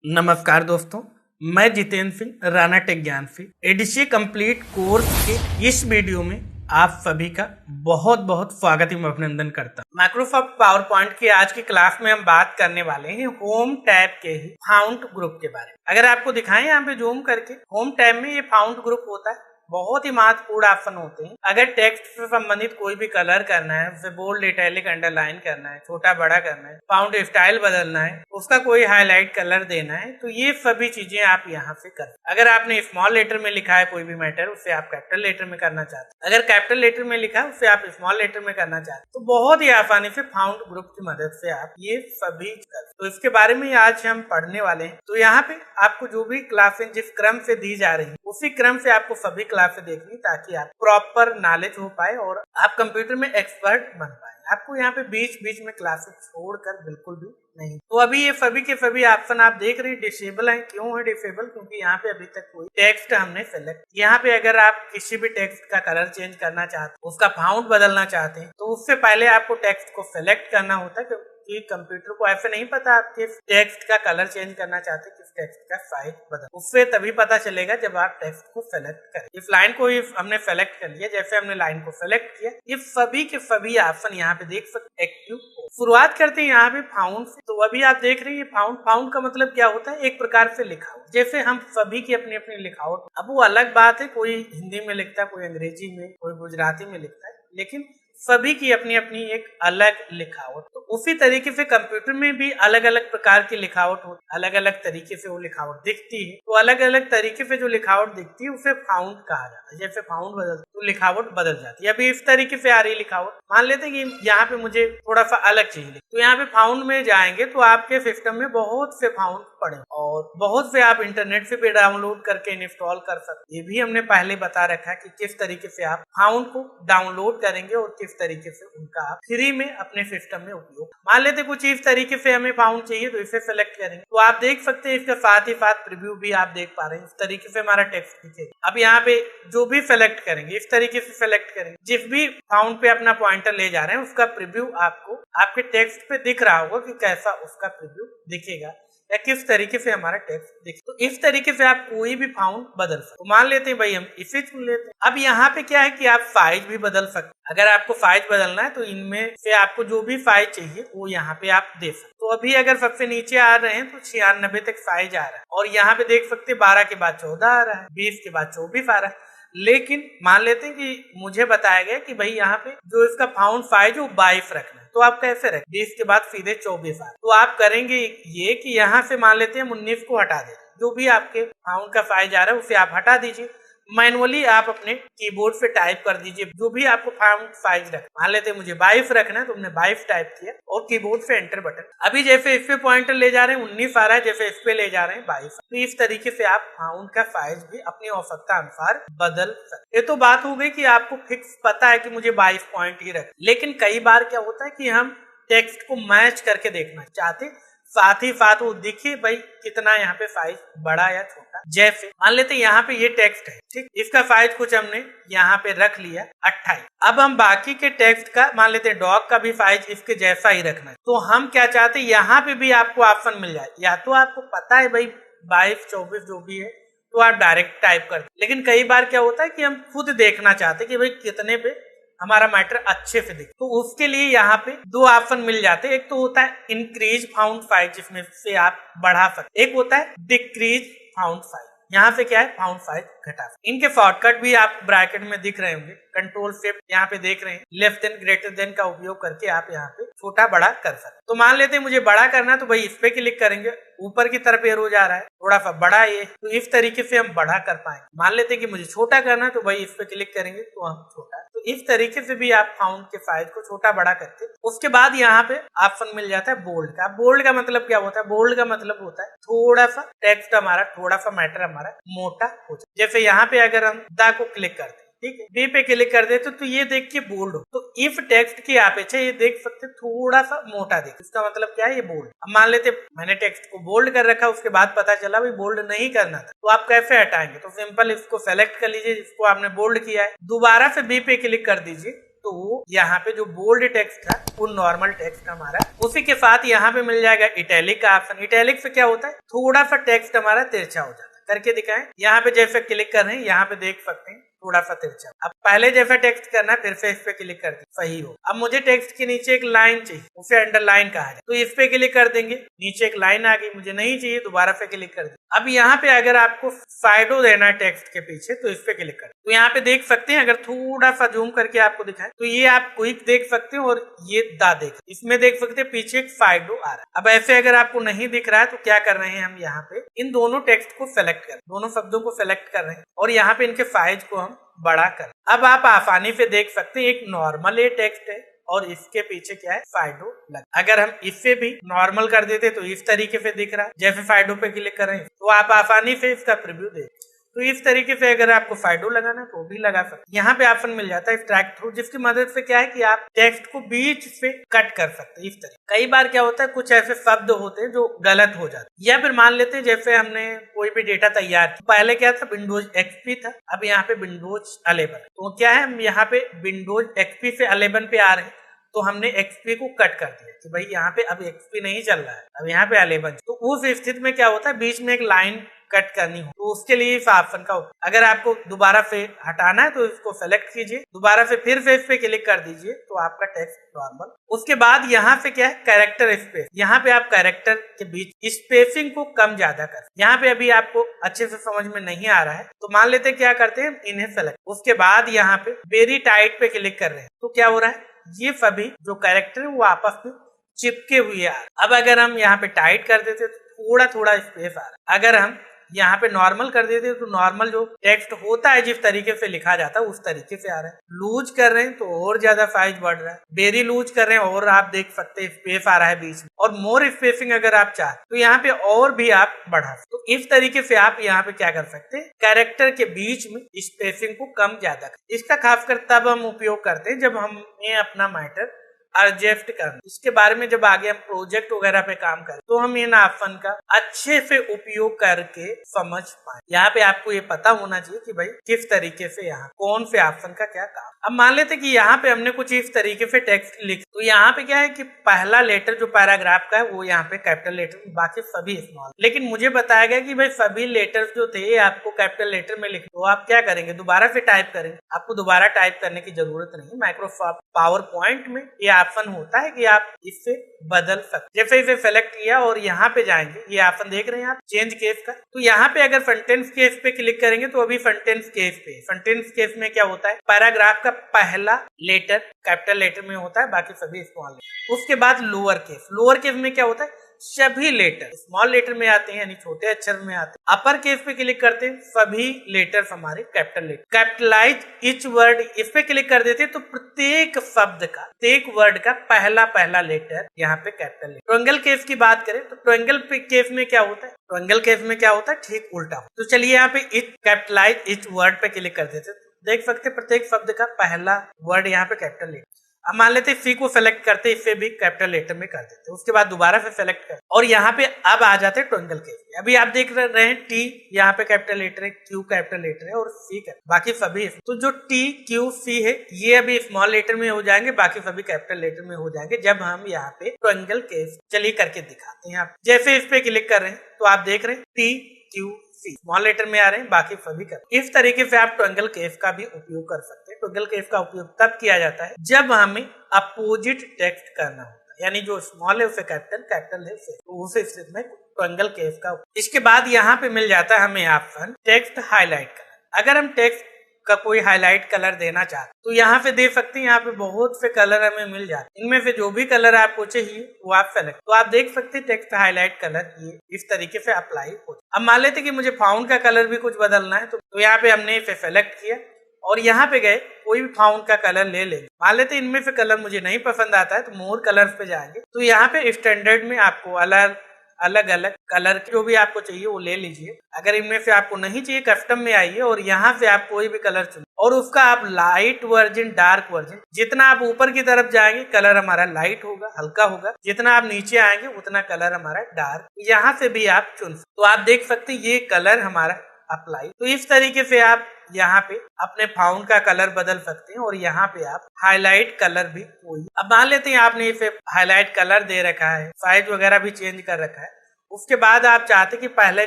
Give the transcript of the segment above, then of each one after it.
नमस्कार दोस्तों, मैं जितेंद्र सिंह राणा टेक ज्ञान से एडीसी कंप्लीट कोर्स के इस वीडियो में आप सभी का बहुत बहुत स्वागत एवं अभिनंदन करता हूं। माइक्रोसॉफ्ट पावर पॉइंट की आज की क्लास में हम बात करने वाले हैं होम टैब के ही फाउंट ग्रुप के बारे में। अगर आपको दिखाएं यहाँ पे जूम करके, होम टैब में ये फाउंट ग्रुप होता है, बहुत ही महत्वपूर्ण ऑप्शन होते हैं। अगर टेक्स्ट से संबंधित कोई भी कलर करना है, उसे बोल्ड, इटैलिक, अंडरलाइन करना है, छोटा बड़ा करना है, फाउंट स्टाइल बदलना है, उसका कोई हाईलाइट कलर देना है, तो ये सभी चीजें आप यहाँ से कर। अगर आपने स्मॉल लेटर में लिखा है कोई भी मैटर, उसे आप कैपिटल लेटर में करना चाहते हैं। अगर कैपिटल लेटर में लिखा है उसे आप स्मॉल लेटर में करना चाहते हैं, तो बहुत ही आसानी से फाउंट ग्रुप की मदद से आप ये सभी कर। तो इसके बारे में आज हम पढ़ने वाले हैं। तो यहाँ पे आपको जो भी क्लासें जिस क्रम से दी जा रही है, उसी क्रम से आपको सभी क्लासें देखनी, ताकि आप प्रॉपर नॉलेज हो पाए और आप कंप्यूटर में एक्सपर्ट बन पाए। आपको यहाँ पे बीच बीच में क्लासेस छोड़कर बिल्कुल भी नहीं। तो अभी ये सभी के सभी ऑप्शन आप देख रहे हैं डिसेबल है। क्यों है डिसेबल? क्योंकि यहाँ पे अभी तक कोई टेक्स्ट हमने सेलेक्ट। यहाँ पे अगर आप किसी भी टेक्स्ट का कलर चेंज करना चाहते हैं, उसका फाउंट बदलना चाहते हैं, तो उससे पहले आपको टेक्स्ट को सेलेक्ट करना होता है, कि कंप्यूटर को ऐसे नहीं पता आप किस टेक्स्ट का कलर चेंज करना चाहते हैं, किस टेक्स्ट का साइज बदल। उससे तभी पता चलेगा जब आप टेक्स्ट को सेलेक्ट करें। इस लाइन को हमने सेलेक्ट कर लिया, जैसे हमने लाइन को सेलेक्ट किया, ये सभी के सभी ऑप्शन यहाँ पे देख सकते एक्टिव। शुरुआत करते हैं यहाँ पे फाउंट से। तो अभी आप देख रहे हैं फाउंट। फाउंट का मतलब क्या होता है? एक प्रकार से लिखावट। जैसे हम सभी की अपनी अपनी लिखावट, अब वो अलग बात है, कोई हिंदी में लिखता है, कोई अंग्रेजी में, कोई गुजराती में लिखता है, लेकिन सभी की अपनी अपनी एक अलग लिखावट। तो उसी तरीके से कंप्यूटर में भी अलग अलग प्रकार की लिखावट होती है, अलग अलग तरीके से वो लिखावट दिखती है। तो अलग अलग तरीके से जो लिखावट दिखती है उसे फाउंट कहा जाता है। जैसे फाउंट बदल तो लिखावट बदल जाती है। अभी इस तरीके से आ रही लिखावट, मान लेते हैं कि यहाँ पे मुझे थोड़ा सा अलग चाहिए, तो यहाँ पे फाउंट में जाएंगे तो आपके सिस्टम में बहुत से फाउंट पड़े और बहुत से आप इंटरनेट से भी डाउनलोड करके इंस्टॉल कर सकते। ये भी हमने पहले बता रखा है कि किस तरीके से आप फाउंट को डाउनलोड करेंगे और किस तरीके से उनका आप फ्री में अपने सिस्टम में उपयोग। मान लेते कुछ इस तरीके से हमें फाउंट चाहिए, तो इसे सेलेक्ट करेंगे, तो आप देख सकते हैं इसके साथ ही साथ प्रीव्यू भी आप देख पा रहे हैं। इस तरीके से हमारा टेक्स्ट दिखेगा। अब यहाँ पे जो भी सेलेक्ट करेंगे, इस तरीके से सेलेक्ट करेंगे, जिस भी फाउंट पे अपना पॉइंटर ले जा रहे हैं, उसका प्रीव्यू आपको आपके टेक्स्ट पे दिख रहा होगा कि कैसा उसका प्रीव्यू दिखेगा या किस तरीके से हमारा टेक्स्ट दिखे। तो इस तरीके से आप कोई भी फाउंट बदल सकते। तो मान लेते हैं भाई हम इसे चुन लेते हैं। अब यहाँ पे क्या है कि आप साइज भी बदल सकते। अगर आपको साइज बदलना है तो इनमें से आपको जो भी साइज चाहिए वो यहाँ पे आप दे सकते। तो अभी अगर सबसे नीचे आ रहे हैं तो 96 तक साइज आ रहा है, और यहाँ पे देख सकते 12 के बाद 14 आ रहा है, 20 के बाद 24 आ रहा है। लेकिन मान लेते हैं कि मुझे बताया गया कि भाई यहाँ पे जो इसका फाउंट साइज वो 22 रखना है, तो आप कैसे रखें? 20 के बाद सीधे 24 आ। तो आप करेंगे ये कि यहाँ से मान लेते हैं 19 को हटा दें। जो भी आपके फाउंट का साइज आ रहा है उसे आप हटा दीजिए। मैनुअली आप अपने कीबोर्ड से टाइप कर दीजिए जो भी आपको फाउंट साइज रखना। मान लेते हैं मुझे 22 रखना है, तो हमने 22 टाइप किया और कीबोर्ड से एंटर बटन। अभी जैसे इस पे पॉइंटर ले जा रहे हैं 19 आ रहा है, जैसे इस पे ले जा रहे हैं 22। तो इस तरीके से आप फाउंट का साइज भी अपनी आवश्यकता अनुसार बदल सकते। ये तो बात हो गई कि आपको फिक्स पता है कि मुझे 22 पॉइंट ही रख। लेकिन कई बार क्या होता है कि हम टेक्स्ट को मैच करके देखना चाहते, साथ ही साथ वो दिखे भाई कितना यहाँ पे साइज बड़ा या छोटा। जैसे मान लेते यहाँ पे ये टेक्स्ट है, ठीक, इसका साइज कुछ हमने यहाँ पे रख लिया 28। अब हम बाकी के टेक्स्ट का मान लेते हैं डॉग का भी साइज इसके जैसा ही रखना है। तो हम क्या चाहते हैं, यहाँ पे भी आपको ऑप्शन मिल जाए। या तो आपको पता है भाई 22 24 जो भी है, तो आप डायरेक्ट टाइप कर। लेकिन कई बार क्या होता है कि हम खुद देखना चाहते हैं कि भाई कितने पे हमारा मैटर अच्छे से दिखे। तो उसके लिए यहाँ पे दो ऑप्शन मिल जाते हैं। एक तो होता है इंक्रीज फाउंट साइज, जिसमें से आप बढ़ा सकते। एक होता है डिक्रीज फाउंट साइज, यहाँ पे क्या है फाउंट साइज घटा। इनके शॉर्टकट भी आप ब्रैकेट में दिख रहे होंगे, कंट्रोल शिफ्ट यहाँ पे देख रहे हैं, लेस देन ग्रेटर देन का उपयोग करके आप यहाँ पे छोटा बड़ा कर सकते। तो मान लेते हैं मुझे बड़ा करना है, तो भाई इस पे क्लिक करेंगे, ऊपर की तरफ एरो जा रहा है, थोड़ा सा बड़ा ये, तो इस तरीके से हम बड़ा कर पाएंगे। मान लेते हैं कि मुझे छोटा करना है, तो भाई इस पे क्लिक करेंगे तो हम छोटा। तो इस तरीके से भी आप फाउंट के साइज को छोटा बड़ा करते। उसके बाद यहाँ पे ऑप्शन मिल जाता है बोल्ड का। बोल्ड का मतलब क्या होता है? बोल्ड का मतलब होता है थोड़ा सा टेक्स्ट हमारा, थोड़ा सा मैटर हमारा मोटा हो जाए। जैसे यहाँ पे अगर हम दा को क्लिक करते, ठीक है, बी पे क्लिक कर देते तो ये देख के बोल्ड हो। तो इफ टेक्स्ट की अपेक्षा ये देख सकते थोड़ा सा मोटा देख, इसका मतलब क्या है? ये बोल्ड। अब मान लेते मैंने टेक्स्ट को बोल्ड कर रखा, उसके बाद पता चला भाई बोल्ड नहीं करना था, तो आप कैसे हटाएंगे? तो सिंपल इसको सेलेक्ट कर लीजिए जिसको आपने बोल्ड किया है, दोबारा से बी पे क्लिक कर दीजिए, तो वो यहाँ पे जो बोल्ड टेक्स्ट था वो नॉर्मल टेक्स्ट हमारा, उसी के साथ यहाँ पे मिल जाएगा इटैलिक का ऑप्शन। इटैलिक से क्या होता है, थोड़ा सा टेक्स्ट हमारा तिरछा हो जाता है। करके दिखाएं, यहाँ पे जैसे क्लिक कर रहे हैं यहाँ पे देख सकते हैं थोड़ा सा तिरछा। अब पहले जैसा टेक्स्ट करना है फिर से इस पे क्लिक कर दें, सही हो। अब मुझे टेक्स्ट के नीचे एक लाइन चाहिए, उसे अंडरलाइन कहा जाए, तो इस पे क्लिक कर देंगे, नीचे एक लाइन आ गई, मुझे नहीं चाहिए, दोबारा पे क्लिक कर दें। अब यहाँ पे अगर आपको शैडो देना है टेक्स्ट के पीछे तो इस पे क्लिक कर, तो यहाँ पे देख सकते हैं, अगर थोड़ा सा जूम करके आपको दिखाए तो ये आप क्विक देख सकते हैं और ये दा देख, इसमें देख सकते हैं पीछे एक शैडो आ रहा है। अब ऐसे अगर आपको नहीं दिख रहा है तो क्या कर रहे हैं, हम यहाँ पे इन दोनों टेक्स्ट को सेलेक्ट कर, दोनों शब्दों को सेलेक्ट कर रहे हैं और यहाँ पे इनके साइज को हम बड़ा कर। अब आप आसानी से देख सकते हैं एक नॉर्मल ये टेक्स्ट है और इसके पीछे क्या है, शैडो लगा। अगर हम इससे भी नॉर्मल कर देते तो इस तरीके से दिख रहा है, जैसे शैडो पे क्लिक कर रहे हैं तो आप आसानी से इसका प्रीव्यू देख। तो इस तरीके से अगर आपको शैडो लगाना है तो भी लगा सकते। यहाँ पे ऑप्शन मिल जाता है ट्रैक थ्रू, जिसकी मदद से क्या है कि आप टेक्स्ट को बीच से कट कर सकते हैं। इस तरीके कई बार क्या होता है, कुछ ऐसे शब्द होते हैं जो गलत हो जाते हैं, या फिर मान लेते हैं जैसे हमने कोई भी डेटा तैयार किया, पहले क्या था विंडोज एक्सपी था, अब यहाँ पे विंडोज 11, तो क्या है हम यहाँ पे विंडोज एक्सपी से 11 पे आ रहे हैं, तो हमने एक्सपी को कट कर दिया कि भाई यहाँ पे अब एक्सपी नहीं चल रहा है, अब यहाँ पे 11। तो उस स्थिति में क्या होता है, बीच में एक लाइन कट करनी हो तो उसके लिए इस ऑप्शन का, अगर आपको दोबारा से हटाना है तो इसको सेलेक्ट कीजिए, दोबारा से फिर से इस पे क्लिक कर दीजिए तो आपका टेक्स्ट नॉर्मल। उसके बाद यहाँ पे क्या है, कैरेक्टर स्पेस, यहाँ पे आप कैरेक्टर के बीच स्पेसिंग को कम ज्यादा कर। यहाँ पे अभी आपको अच्छे से समझ में नहीं आ रहा है तो मान लेते क्या करते हैं, इन्हें सेलेक्ट, उसके बाद यहाँ पे वेरी टाइट पे क्लिक कर रहे हैं तो क्या हो रहा है, ये सभी जो कैरेक्टर है वो आपस में चिपके हुए आ रहे। अब अगर हम यहाँ पे टाइट कर देते तो थोड़ा थोड़ा स्पेस आ रहा है, अगर हम यहाँ पे नॉर्मल कर देते तो नॉर्मल जो टेक्स्ट होता है जिस तरीके से लिखा जाता है उस तरीके से आ रहा है। लूज कर रहे हैं तो और ज्यादा साइज बढ़ रहा है, वेरी लूज कर रहे हैं और आप देख सकते हैं स्पेस आ रहा है बीच में, और मोर स्पेसिंग अगर आप चाहते तो यहाँ पे और भी आप बढ़ा सकते। तो इस तरीके से आप यहाँ पे क्या कर सकते हैं, कैरेक्टर के बीच में स्पेसिंग को कम ज्यादा कर। इसका खासकर तब हम उपयोग करते हैं जब हमें अपना मैटर एडजस्ट करना, इसके बारे में जब आगे हम प्रोजेक्ट वगैरह पे काम करें तो हम इन ऑप्शन का अच्छे से उपयोग करके समझ पाए। यहाँ पे आपको ये पता होना चाहिए कि भाई किस तरीके से यहाँ कौन से ऑप्शन का क्या काम। अब मान लेते कि यहाँ पे हमने कुछ इस तरीके से टेक्स्ट लिख, तो यहाँ पे क्या है कि पहला लेटर जो पैराग्राफ का है वो यहाँ पे कैपिटल लेटर, बाकी सभी स्मॉल। लेकिन मुझे बताया गया कि भाई सभी लेटर्स जो थे आपको कैपिटल लेटर में लिखने, तो आप क्या करेंगे, दोबारा से टाइप करेंगे। आपको दोबारा टाइप करने की जरूरत नहीं, माइक्रोसॉफ्ट पावर पॉइंट में ये ऑप्शन होता है कि आप इससे बदल सकते। जैसे इसे सेलेक्ट किया और यहाँ पे जाएंगे, ये ऑप्शन देख रहे हैं आप चेंज केस का, तो यहाँ पे अगर सेंटेंस केस पे क्लिक करेंगे तो अभी सेंटेंस केस पे, सेंटेंस केस में क्या होता है, पैराग्राफ का पहला लेटर कैपिटल लेटर में होता है, बाकी सभी स्मॉल लेटर। उसके बाद लोअर केस, लोअर केस में क्या होता है, सभी लेटर स्मॉल लेटर में आते हैं यानी छोटे अक्षर में आते हैं। अपर केस पे क्लिक करते हैं, सभी लेटर्स हमारे capital letter. Capitalize each word, इस पे क्लिक कर देते हैं तो प्रत्येक शब्द का, प्रत्येक वर्ड का पहला पहला लेटर यहाँ पे कैपिटल लेटर। ट्रायंगल केस की बात करें तो ट्रायंगल केस में क्या होता है, ट्रायंगल केस में क्या होता है, ठीक उल्टा। तो चलिए यहाँ पे कैपिटलाइज ईच वर्ड पे क्लिक कर देते हैं, देख सकते प्रत्येक शब्द का पहला वर्ड यहाँ पे कैपिटल लेटर। अब मान लेते सी को सेलेक्ट करते, इसे भी कैपिटल लेटर में कर देते, उसके बाद दोबारा से सेलेक्ट कर और यहाँ पे अब आ जाते हैं ट्रायंगल केस में। अभी आप देख रहे हैं टी यहाँ पे कैपिटल लेटर है, क्यू कैपिटल लेटर है और सी बाकी सभी। तो जो टी क्यू सी है ये अभी स्मॉल लेटर में हो जाएंगे, बाकी सभी कैपिटल लेटर में हो जाएंगे जब हम यहाँ पे ट्रायंगल केस चलिए करके दिखाते हैं। आप जैसे इस पे क्लिक कर रहे हैं तो आप देख रहे हैं टी क्यू स्मॉल लेटर में आ रहे हैं, बाकी सभी कर। इस तरीके से आप ट्रायंगल केस का भी उपयोग कर सकते हैं। ट्रायंगल केस का उपयोग तब किया जाता है जब हमें अपोजिट टेक्स्ट करना होता है, यानी जो स्मॉल है उसे कैपिटल, कैपिटल है उसे, तो उस स्थिति में ट्रायंगल केस का। इसके बाद यहाँ पे मिल जाता है हमें ऑप्शन टेक्स्ट हाईलाइट कलर। अगर हम टेक्स्ट का कोई हाईलाइट कलर देना चाहते तो यहाँ पे दे सकते हैं, यहाँ पे बहुत से कलर हमें मिल जाते हैं, इनमें से जो भी कलर आपको चाहिए वो आप सेलेक्ट। तो आप देख सकते हैं टेक्स्ट हाईलाइट कलर ये इस तरीके से अप्लाई हो। अब मान लेते कि मुझे फाउंड का कलर भी कुछ बदलना है तो यहाँ पे हमने इसे सेलेक्ट किया और यहाँ पे गए कोई भी फाउंड का कलर ले लेंगे। मान लेते इनमें से कलर मुझे नहीं पसंद आता है तो मोर कलर्स पे जाएंगे, तो यहाँ पे स्टैंडर्ड में आपको अलग अलग कलर जो भी आपको चाहिए वो ले लीजिए। अगर इनमें से आपको नहीं चाहिए कस्टम में आइए और यहाँ से आप कोई भी कलर चुनिए और उसका आप लाइट वर्जन, डार्क वर्जन, जितना आप ऊपर की तरफ जाएंगे कलर हमारा लाइट होगा, हल्का होगा, जितना आप नीचे आएंगे उतना कलर हमारा डार्क। यहाँ से भी आप चुन सकते। तो आप देख सकते ये कलर हमारा अप्लाई। तो इस तरीके से आप यहाँ पे अपने फाउंड का कलर बदल सकते हैं और यहाँ पे आप हाईलाइट कलर भी कोई, अब मान लेते हैं आपने इसे हाईलाइट कलर दे रखा है, साइज वगैरह भी चेंज कर रखा है, उसके बाद आप चाहते हैं कि पहले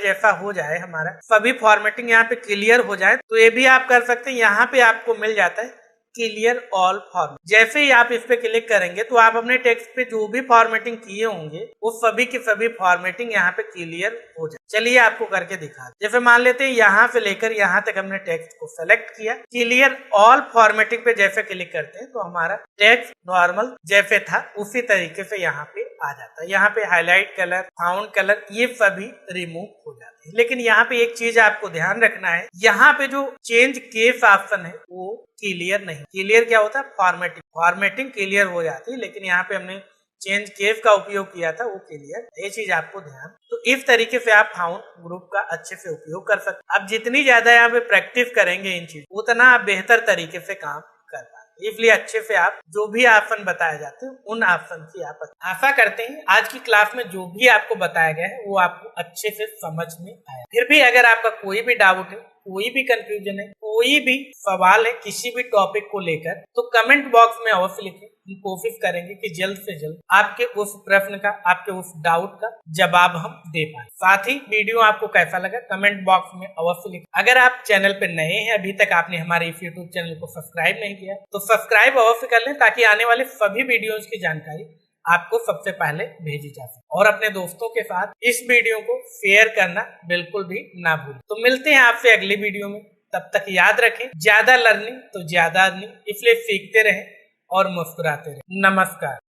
जैसा हो जाए, हमारा सभी फॉर्मेटिंग यहाँ पे क्लियर हो जाए, तो ये भी आप कर सकते हैं। यहाँ पे आपको मिल जाता है क्लियर ऑल फॉर्मेट। जैसे ही आप इस पे क्लिक करेंगे तो आप अपने टेक्स्ट पे जो भी फॉर्मेटिंग किए होंगे वो सभी की सभी फॉर्मेटिंग यहाँ पे क्लियर हो जाए। चलिए आपको करके दिखा, जैसे मान लेते हैं यहाँ से लेकर यहाँ तक हमने टेक्स्ट को सेलेक्ट किया, क्लियर ऑल फॉर्मेटिंग पे जैसे क्लिक करते हैं तो हमारा टेक्स्ट नॉर्मल जैसे था उसी तरीके से यहाँ पे आ जाता है। यहाँ पे हाईलाइट कलर, फाउंड कलर, ये सभी रिमूव हो जाते हैं। लेकिन यहाँ पे एक चीज आपको ध्यान रखना है, यहाँ पे जो चेंज केस ऑप्शन है वो क्लियर नहीं। क्लियर क्या होता है? फॉर्मेटिंग, फॉर्मेटिंग क्लियर हो जाती है, लेकिन यहाँ पे हमने चेंज केस का उपयोग किया था वो क्लियर, ये चीज आपको ध्यान। तो इस तरीके से आप फाउंड ग्रुप का अच्छे से उपयोग कर सकते। अब जितनी ज्यादा यहाँ पे प्रैक्टिस करेंगे इन चीज, उतना आप बेहतर तरीके से काम कर पाएंगे। इसलिए अच्छे से आप जो भी ऑप्शन बताए जाते हैं उन ऑप्शन की आप आशा करते हैं आज की क्लास में जो भी आपको बताया गया है वो आपको अच्छे से समझ में आया। फिर भी अगर आपका कोई भी डाउट है, कोई भी कंफ्यूजन है, कोई भी सवाल है किसी भी टॉपिक को लेकर, तो कमेंट बॉक्स में अवश्य लिखें। हम कोशिश करेंगे कि जल्द से जल्द आपके उस प्रश्न का, आपके उस डाउट का जवाब हम दे पाए। साथ ही वीडियो आपको कैसा लगा कमेंट बॉक्स में अवश्य लिखें। अगर आप चैनल पे नए हैं, अभी तक आपने हमारे इस यूट्यूब चैनल को सब्सक्राइब नहीं किया तो सब्सक्राइब अवश्य कर लें, ताकि आने वाले सभी वीडियोज की जानकारी आपको सबसे पहले भेजी जा सके। और अपने दोस्तों के साथ इस वीडियो को शेयर करना बिल्कुल भी ना भूलें। तो मिलते हैं आपसे अगली वीडियो में, तब तक याद रखें ज्यादा लर्निंग तो ज्यादा अर्निंग, इसलिए सीखते रहें और मुस्कुराते रहें। नमस्कार।